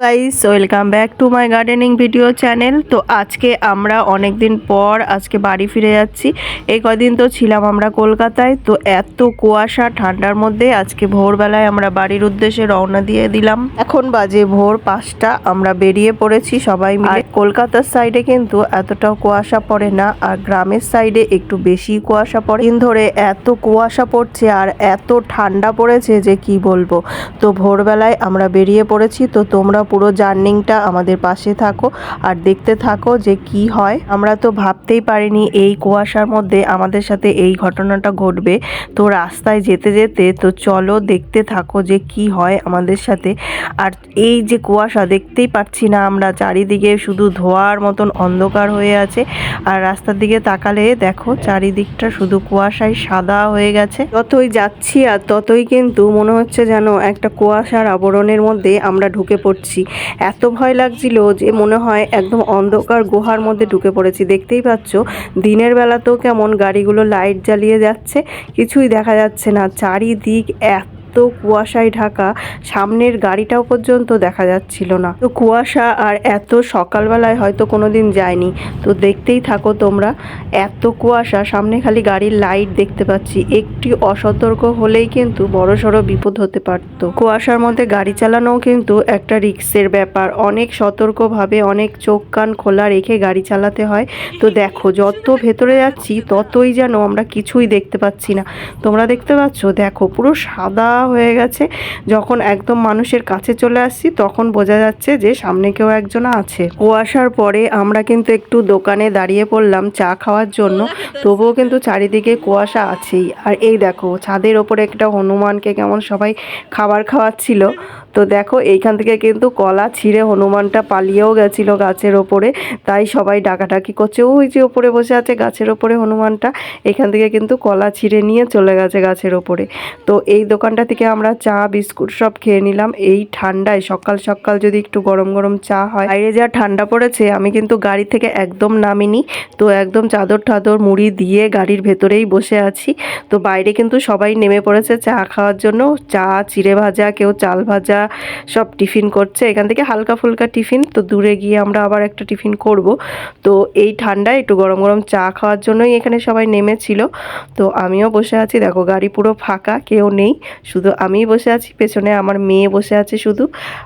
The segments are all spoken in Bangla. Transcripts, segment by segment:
Guys, welcome back to my gardening video channel. তো আজকে আমরা অনেক দিন পর আজকে বাড়ি ফিরে যাচ্ছি। এই কদিন তো ছিলাম আমরা কলকাতায়। তো এত কুয়াশা ঠান্ডার মধ্যে আজকে ভোরবেলায় আমরা বাড়ির উদ্দেশ্যে রওনা দিয়ে দিলাম। এখন বাজে ভোর 5টা। আমরা বেরিয়ে পড়েছি সবাই মিলে। কলকাতার সাইডে কিন্তু এতটাও কুয়াশা পড়ে না, আর গ্রামের সাইডে একটু বেশি কুয়াশা পড়ে। দিন ধরে এত কুয়াশা পড়ছে আর এত ঠান্ডা পড়েছে যে কি বলবো। তো ভোরবেলায় আমরা বেরিয়ে পড়েছি। তো তোমরা পুরো জার্নিংটা আমাদের পাশে থাকো আর দেখতে থাকো যে কি হয়। আমরা তো ভাবতেই পারিনি এই কুয়াশার মধ্যে আমাদের সাথে এই ঘটনাটা ঘটবে। তো রাস্তায় যেতে যেতে তো চলো দেখতে থাকো যে কি হয় আমাদের সাথে। আর এই যে কুয়াশা দেখতেই পাচ্ছি না আমরা, চারিদিকে শুধু ধোঁয়ার মতন অন্ধকার হয়ে আছে। আর রাস্তার দিকে তাকালে দেখো চারিদিকটা শুধু কুয়াশায় সাদা হয়ে গেছে। যতই যাচ্ছি আর ততই কিন্তু মনে হচ্ছে যেন একটা কুয়াশার আবরণের মধ্যে আমরা ঢুকে পড়ছি। এত ভয় লাগছিল যে মনে হয় একদম অন্ধকার গুহার মধ্যে ঢুকে পড়েছি। দেখতেই পাচ্ছ দিনের বেলাতেও কেমন গাড়িগুলো লাইট জ্বালিয়ে যাচ্ছে, কিছুই দেখা যাচ্ছে না। চারিদিক এত কুয়াশায় ঢাকা, সামনের গাড়িটাও পর্যন্ত দেখা যাচ্ছিল না। তো কুয়াশা আর এত সকালবেলায় হয়তো কোনোদিন যায়নি। তো দেখতেই থাকো তোমরা, এত কুয়াশা, সামনে খালি গাড়ির লাইট দেখতে পাচ্ছি। একটি অসতর্ক হলেই কিন্তু বড়সড় বিপদ হতে পারতো। কুয়াশার মধ্যে গাড়ি চালানোও কিন্তু একটা রিস্কের ব্যাপার। অনেক সতর্কভাবে অনেক চোখ কান খোলা রেখে গাড়ি চালাতে হয়। তো দেখো যত ভেতরে যাচ্ছি ততই যেন আমরা কিছুই দেখতে পাচ্ছি না। তোমরা দেখতে পাচ্ছ, দেখো পুরো সাদা হয়ে গেছে। যখন একদম মানুষের কাছে চলে আসছি তখন বোঝা যাচ্ছে যে সামনে কেউ একজন আছে। কুয়াশার পরে আমরা কিন্তু একটু দোকানে দাঁড়িয়ে পড়লাম চা খাওয়ার জন্য। তবুও কিন্তু চারিদিকে কুয়াশা আছেই। আর এই দেখো ছাদের ওপরে একটা হনুমানকে কেমন সবাই খাবার খাওয়াচ্ছিল। তো দেখো এইখান থেকে কিন্তু কলা ছিঁড়ে হনুমানটা পালিয়েও গেছিল গাছের ওপরে, তাই সবাই ডাকাডাকি করছে। ওই যে ওপরে বসে আছে গাছের ওপরে হনুমানটা, এখান থেকে কিন্তু কলা ছিঁড়ে নিয়ে চলে গেছে গাছের ওপরে। তো এই দোকানটা থেকে আমরা চা বিস্কুট সব খেয়ে নিলাম। এই ঠান্ডায় সকাল সকাল যদি একটু গরম গরম চা হয়। বাইরে যা ঠান্ডা পড়েছে, আমি কিন্তু গাড়ি থেকে একদম নামিনি। তো একদম চাদর টাদর মুড়ি দিয়ে গাড়ির ভেতরেই বসে আছি। তো বাইরে কিন্তু সবাই নেমে পড়েছে চা খাওয়ার জন্য। চা, চিড়ে ভাজা, কেউ চাল ভাজা সব টিফিন করছে। এখান থেকে হালকা ফুলকা টিফিন। তো দূরে গিয়ে আমরা আবার একটা টিফিন করব। তো এই ঠান্ডায় একটু গরম গরম চা খাওয়ার জন্যই এখানে সবাই নেমেছিল। তো আমিও বসে আছি, দেখো গাড়ি পুরো ফাঁকা, কেউ নেই, শুধু আমিই বসে আছি। পেছনে আমার মেয়ে বসে আছে শুধু,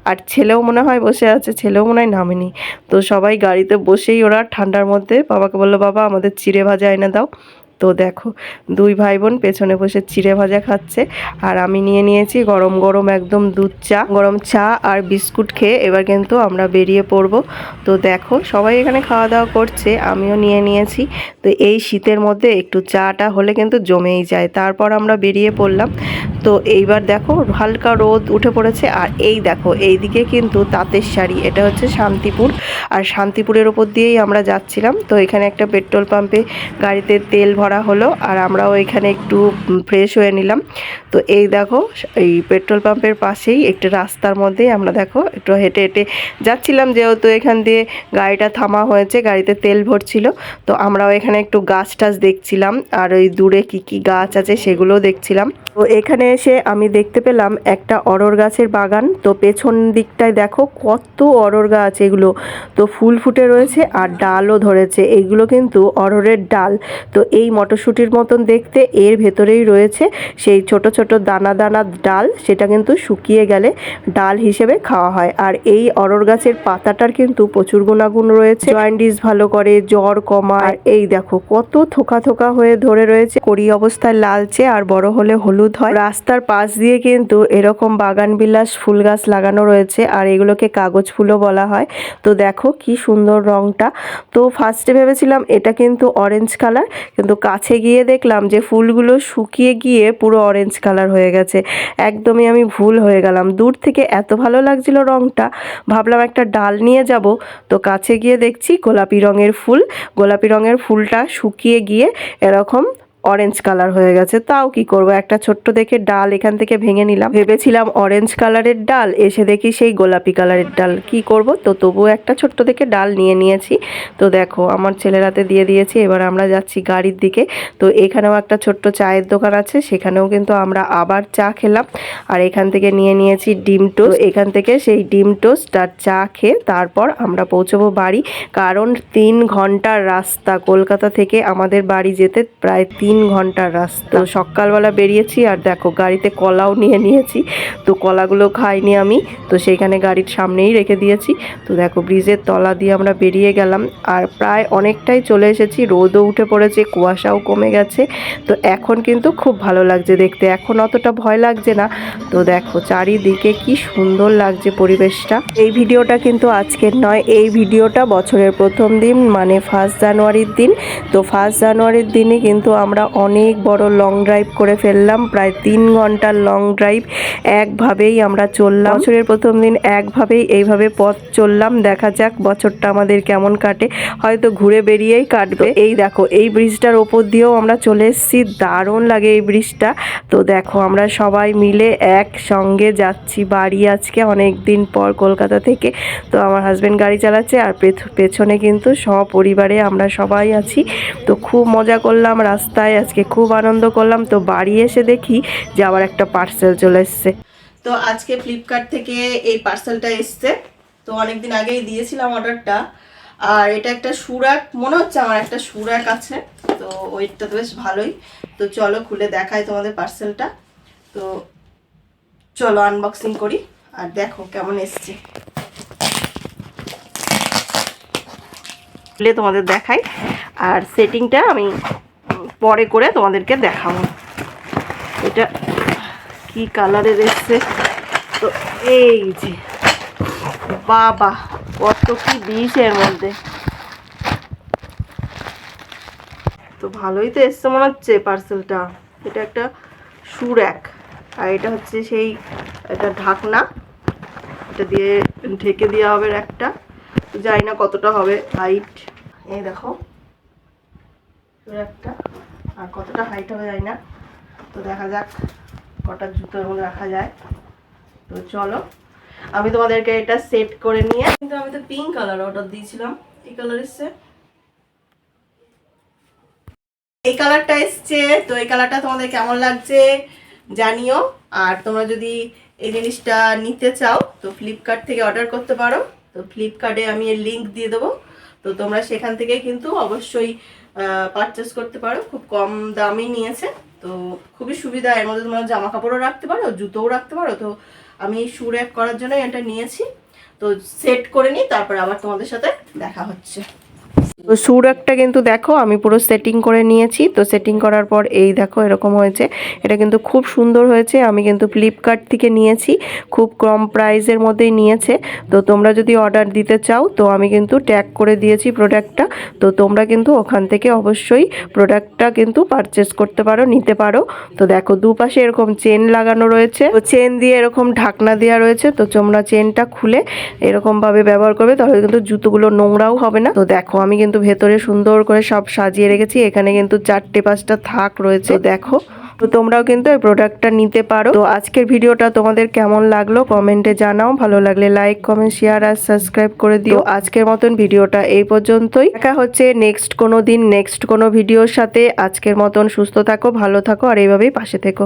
আর ছেলেও মনে হয় বসে আছে, ছেলেও মনে হয় নামেনি। তো সবাই গাড়িতে বসেই ওরা ঠান্ডার মধ্যে বাবাকে বললো, বাবা আমাদের চিড়ে ভাজা এনে দাও। তো দেখো দুই ভাই বোন পেছনে বসে চিড়ে ভাজা খাচ্ছে, আর আমি নিয়ে নিয়েছি গরম গরম একদম দুধ চা। গরম চা আর বিস্কুট খেয়ে এবার কিন্তু আমরা বেরিয়ে পড়ব। তো দেখো সবাই এখানে খাওয়া দাওয়া করছে, আমিও নিয়ে নিয়েছি। তো এই শীতের মধ্যে একটু চাটা হলে কিন্তু জমেই যায়। তারপর আমরা বেরিয়ে পড়লাম। তো এইবার দেখো হালকা রোদ উঠে পড়েছে। আর এই দেখো এইদিকে কিন্তু তাঁতের শাড়ি, এটা হচ্ছে শান্তিপুর। আর শান্তিপুরের ওপর দিয়েই আমরা যাচ্ছিলাম। তো এখানে একটা পেট্রোল পাম্পে গাড়িতে তেল ভরা হলো, আর আমরাও এখানে একটু ফ্রেশ হয়ে নিলাম। তো এই দেখো এই পেট্রোল পাম্পের পাশেই একটা রাস্তার মধ্যেই আমরা দেখো একটু হেঁটে হেঁটে যাচ্ছিলাম, যেহেতু এখান দিয়ে গাড়িটা থামা হয়েছে, গাড়িতে তেল ভরছিল। তো আমরাও এখানে একটু গাছ টাছ দেখছিলাম, আর ওই দূরে কি কি গাছ আছে সেগুলোও দেখছিলাম। তো এখানে এসে আমি দেখতে পেলাম একটা অরর গাছের বাগান। তো পেছন দিকটায় দেখো কত অরর গাছ, এগুলো তো ফুল ফুটে রয়েছে আর ডালও ধরেছে। এইগুলো কিন্তু অররের ডাল। তো এই মটরশুঁটির মতন দেখতে, এর ভেতরেই রয়েছে সেই ছোট ছোট দানা দানা ডাল, সেটা কিন্তু শুকিয়ে গেলে ডাল হিসেবে খাওয়া হয়। আর এই অরর গাছের পাতাটার কিন্তু প্রচুর গুণাগুণ রয়েছে, জয়েন্টিস ভালো করে, জ্বর কমায়। আর এই দেখো কত থোকা থোকা হয়ে ধরে রয়েছে, কড়ি অবস্থায় লালচে আর বড় হলে হলুদ হয়। রাস্তার পাশ দিয়ে কিন্তু এরকম বাগান বিলাস ফুল গাছ লাগানো রয়েছে, আর এগুলোকে কাগজ ফুলও বলা হয়। তো দেখো কি সুন্দর রংটা। তো ফার্স্টে ভেবেছিলাম এটা কিন্তু অরেঞ্জ কালার, কিন্তু কাছে গিয়ে দেখলাম যে ফুলগুলো শুকিয়ে গিয়ে পুরো অরেঞ্জ কালার হয়ে গেছে। একদমই আমি ভুল হয়ে গেলাম। দূর থেকে এত ভালো লাগছিল রংটা, ভাবলাম একটা ডাল নিয়ে যাব। তো কাছে গিয়ে দেখছি গোলাপি রঙের ফুল। গোলাপি রঙের ফুলটা শুকিয়ে গিয়ে এরকম অরেঞ্জ কালার হয়ে গেছে। তাও কি করব, একটা ছোট্ট দেখে ডাল এখান থেকে ভেঙে নিলাম। ভেবেছিলাম অরেঞ্জ কালারের ডাল, এসে দেখি সেই গোলাপি কালারের ডাল। কি করব, তো তবুও একটা ছোট্ট দেখে ডাল নিয়ে নিয়েছি। তো দেখো আমার ছেলের হাতে দিয়ে দিয়েছি। এবার আমরা যাচ্ছি গাড়ির দিকে। তো এখানেও একটা ছোট্ট চায়ের দোকান আছে, সেখানেও কিন্তু আমরা আবার চা খেলাম। আর এখান থেকে নিয়ে নিয়েছি ডিম টোস্ট। এখান থেকে সেই ডিম টোস্ট আর চা খেয়ে তারপর আমরা পৌঁছবো বাড়ি। কারণ 3 ঘন্টার রাস্তা, কলকাতা থেকে আমাদের বাড়ি যেতে প্রায় 3 ঘন্টার রাস্তা। তো সকালবেলা বেরিয়েছি, আর দেখো গাড়িতে কলাও নিয়ে নিয়েছি। তো কলাগুলো খাইনি আমি, তো সেইখানে গাড়ির সামনেই রেখে দিয়েছি। তো দেখো ব্রিজের তলা দিয়ে আমরা বেরিয়ে গেলাম, আর প্রায় অনেকটাই চলে এসেছি। রোদও উঠে পড়েছে, কুয়াশাও কমে গেছে। তো এখন কিন্তু খুব ভালো লাগছে দেখতে, এখন অতটা ভয় লাগছে না। তো দেখো চারিদিকে কি সুন্দর লাগছে পরিবেশটা। এই ভিডিওটা কিন্তু আজকের নয়, এই ভিডিওটা বছরের প্রথম দিন, মানে 1 জানুয়ারির দিন। তো 1 জানুয়ারির দিনে কিন্তু আমরা অনেক বড় লং ড্রাইভ করে ফেললাম, প্রায় 3 ঘন্টার লং ড্রাইভ। একভাবেই আমরা চললাম, বছরের প্রথম দিন একভাবেই এইভাবে পথ চললাম। দেখা যাক বছরটা আমাদের কেমন কাটে, হয়তো ঘুরে বেরিয়েই কাটবে। এই দেখো এই ব্রিজটার ওপর দিয়েও আমরা চলে এসেছি, দারুণ লাগে এই ব্রিজটা। তো দেখো আমরা সবাই মিলে একসঙ্গে যাচ্ছি বাড়ি আজকে, অনেক দিন পর কলকাতা থেকে। তো আমার হাজব্যান্ড গাড়ি চালাচ্ছে, আর পেছনে কিন্তু সপরিবারে আমরা সবাই আছি। তো খুব মজা করলাম রাস্তায় আজকে, খুব আনন্দ করলাম। তো বাড়ি এসে দেখি যে আবার একটা পার্সেল চলে এসছে। তো আজকে ফ্লিপকার্ট থেকে এই পার্সেলটা এসছে। তো অনেকদিন আগেই দিয়েছিলাম অর্ডারটা। আর এটা একটা সুরাক, মনে হচ্ছে আমার একটা সুরাক আছে। তো ওইটা তো বেশ ভালোই। তো চলো খুলে দেখাই তোমাদের পার্সেলটা। তো চলো আনবক্সিং করি, আর দেখো কেমন এসছে। খুলে তোমাদের দেখাই, আর সেটিংটা আমি পরে করে তোমাদেরকে দেখাবো। এটা কি কালারের এসছে, তো এই যে বাবা কত কি দিয়েছে এর মধ্যে। তো ভালোই তো এসছে মনে হচ্ছে পার্সেলটা। এটা একটা সুরাক, আর এটা হচ্ছে সেই একটা ঢাকনা, এটা দিয়ে ঢেকে দেওয়া হবে একটা। জানি না কতটা হবে হাইট, এই দেখো একটা, আর কতটা হাইট হবে জানি না। তো দেখা যাক কটা জুতোর মধ্যে রাখা যায়। তো চলো আমি তোমাদেরকে এটা সেট করে নিয়ে, কিন্তু আমি তো পিঙ্ক কালার অর্ডার দিয়েছিলাম, এই কালার এসছে, এই কালারটা এসছে। তো এই কালারটা তোমাদের কেমন লাগছে জানিও। আর তোমরা যদি এই জিনিসটা নিতে চাও তো ফ্লিপকার্ট থেকে অর্ডার করতে পারো। তো ফ্লিপকার্টে আমি এর লিঙ্ক দিয়ে দেবো, তো তোমরা সেখান থেকে কিন্তু অবশ্যই পারচেস করতে পারো। খুব কম দামই নিয়েছে, তো খুবই সুবিধা। এর মধ্যে তোমরা জামা কাপড়ও রাখতে পারো, জুতোও রাখতে পারো। তো আমি শু র্যাক করার জন্য এটা নিয়েছি। তো সেট করে নিই, তারপর আবার তোমাদের সাথে দেখা হচ্ছে। তো শু র্যাকটা কিন্তু দেখো আমি পুরো সেটিং করে নিয়েছি। তো সেটিং করার পর এই দেখো এরকম হয়েছে। এটা কিন্তু খুব সুন্দর হয়েছে, আমি কিন্তু ফ্লিপকার্ট থেকে নিয়েছি, খুব কম প্রাইসের মধ্যেই নিয়েছে। তো তোমরা যদি অর্ডার দিতে চাও তো আমি কিন্তু ট্যাগ করে দিয়েছি প্রোডাক্টটা। তো তোমরা কিন্তু ওখান থেকে অবশ্যই প্রোডাক্টটা কিন্তু পারচেস করতে পারো, নিতে পারো। তো দেখো দুপাশে এরকম চেন লাগানো রয়েছে, তো চেন দিয়ে এরকম ঢাকনা দেওয়া রয়েছে। তো তোমরা চেনটা খুলে এরকমভাবে ব্যবহার করবে, তাহলে কিন্তু জুতোগুলো নোংরাও হবে না। তো দেখো আমি কিন্তু ভেতরে সুন্দর করে সব সাজিয়ে রেখেছি। এখানে কিন্তু 4-5টা থাক রয়েছে দেখো। তো তোমরাও কিন্তু এই প্রোডাক্টটা নিতে পারো। তো আজকের ভিডিওটা তোমাদের কেমন লাগলো কমেন্টে জানাও। ভালো লাগলে লাইক, কমেন্ট, শেয়ার আর সাবস্ক্রাইব করে দিও। আজকের মতন ভিডিওটা এই পর্যন্তই, দেখা হচ্ছে নেক্সট কোনো দিন নেক্সট কোনো ভিডিওর সাথে। আজকের মতন সুস্থ থাকো, ভালো থাকো, আর এইভাবেই পাশে থেকো।